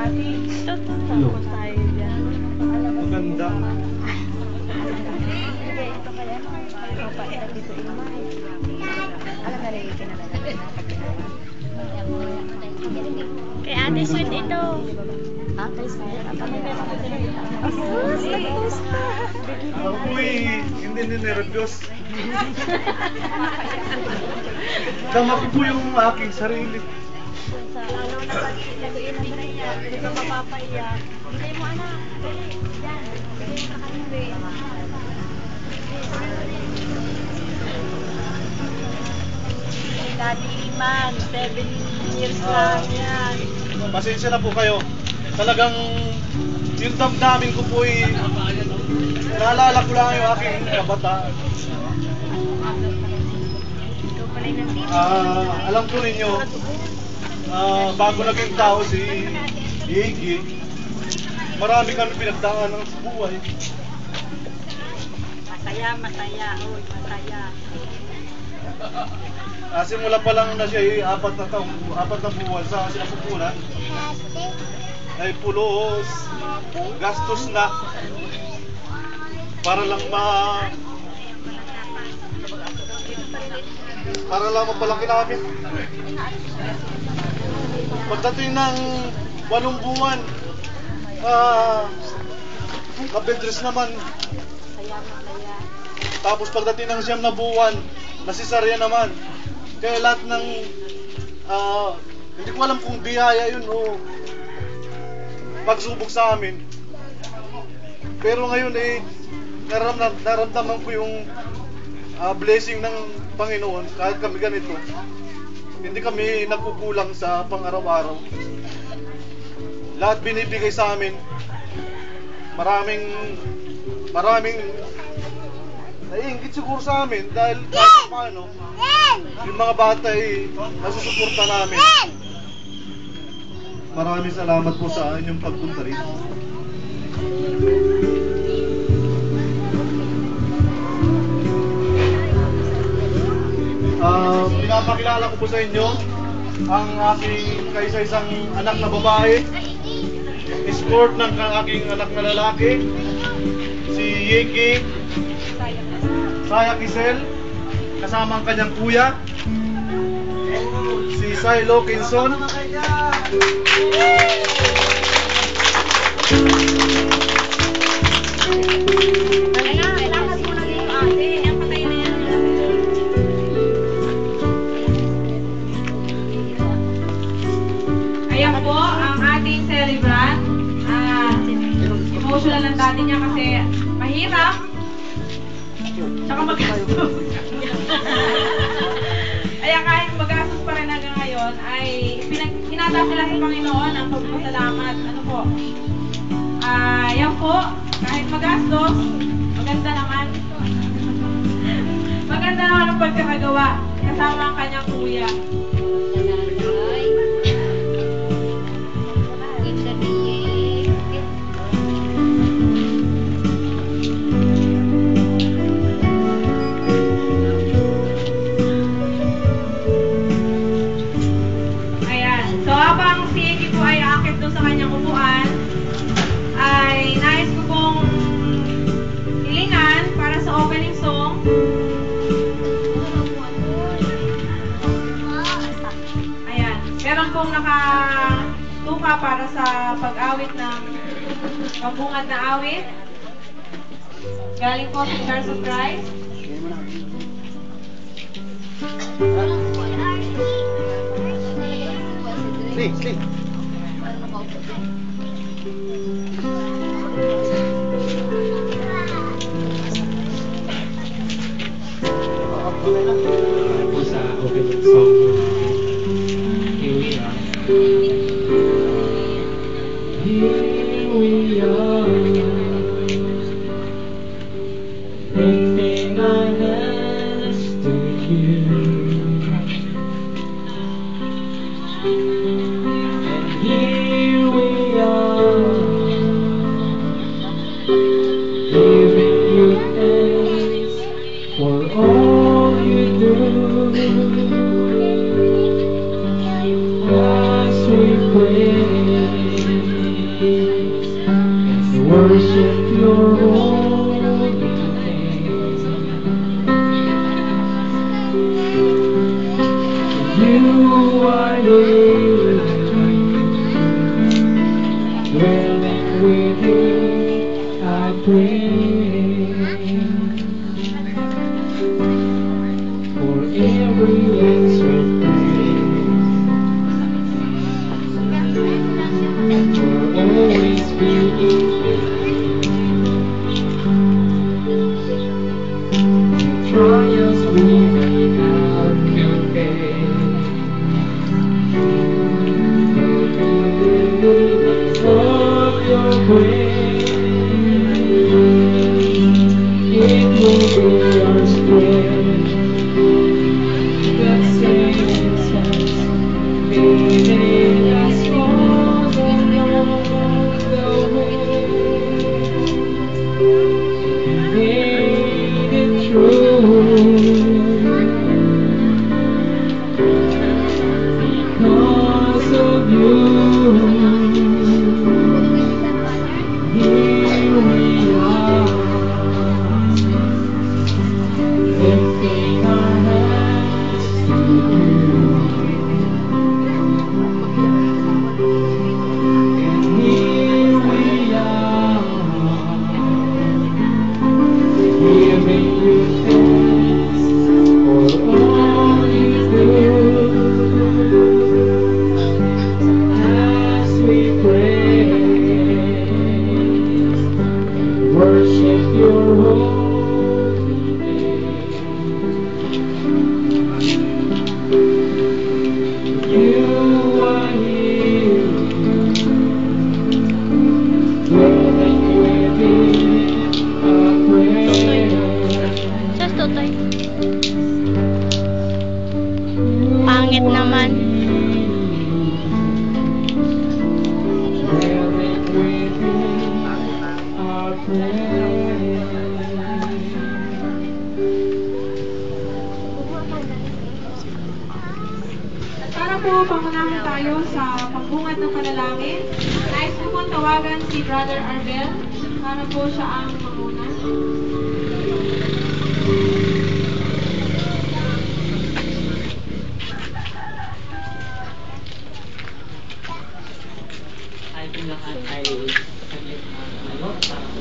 ate. Tapos tayo dyan. Maganda. Kay ate sweet ito. Ako'y hindi nervyos. Dama ko po yung aking sarili. Ano na pag laguin mo na yan, hindi ka mapapaiyak. Bigay mo anak. Yan. Bigay mo sa kanya. Daddy Iman, 7 years lang yan. Pasensya na po kayo. Talagang yung damdamin ko po ay naalala ko lang yung aking kabataan. Alam ko ninyo, bago naging tao si Iggy, marami kami pinagdaanan sa buhay. Masaya, masaya. Uy, masaya. Simula pa lang na siya 4 na buwan sa sinapupunan ay pulos, gastos na para lang mapalaki namin. Pagdating ng 8 buwan, na-bedrest naman. Tapos pagdating ng 9 na buwan, nasisarya naman. Kaya lahat ng hindi ko alam kung biyaya yun o pagsubok sa amin. Pero ngayon naramdaman ko yung blessing ng Panginoon. Kahit kami ganito, hindi kami nagkukulang sa pang-araw-araw. Lahat binibigay sa amin. Maraming naiinggit siguro sa amin dahil kahit paano yung mga bata ay nasusuporta namin. Maraming salamat po sa inyong pagpunta rito. Pinapakilala ko po sa inyo ang aking kaisa-isang anak na babae, escort ng aking anak na lalaki, si Iggy Saya Kisel, kasama ang kanyang kuya, si Silo Kinson. Ayan po ang ating celebrant. Emotional ang dati niya kasi mahirap. Tsaka magastos. Kaya kahit magastos pa rin hanggang ngayon, ay hinata sila sa Panginoon ang pagpasalamat. Ano po? Yan po, kahit magastos, maganda naman. Maganda naman ang pagkakagawa kasama ang kanyang kuya. Sa kanyang upuan ay nais ko pong hilingan para sa opening song. Ayan, meron pong nakatuka para sa pag-awit ng pambungad na awit galing po sa Church of Christ. Sleep. Po sa opening song. Here we are. Here we are. Lifting our hands to you. And worship your holy name. You are here, dwelling within, I pray. For every answer prayer, for always being trials we may not face, of your grace, it will be our strength that saves us, leading us all along the way. Made it true because of you. Here we are, lifting our hands to you. And here we are, giving you thanks for all you do. As we praise and worship your holy name, you are here, dwelling within our prayer. Sas Totoy. Pangit naman. Dwelling within our prayer. At para po pangunahan tayo sa pagbungad ng panalangin, nais ko pong tawagan si Brother Arbel para po siya ang manguna. Tayo po lahat ay saglit na tumayo para po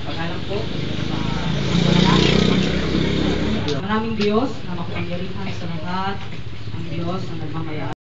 paghalang po sa panalangin. Maraming Diyos na makapangyarihan sa lahat, ang Diyos na nagmamayari.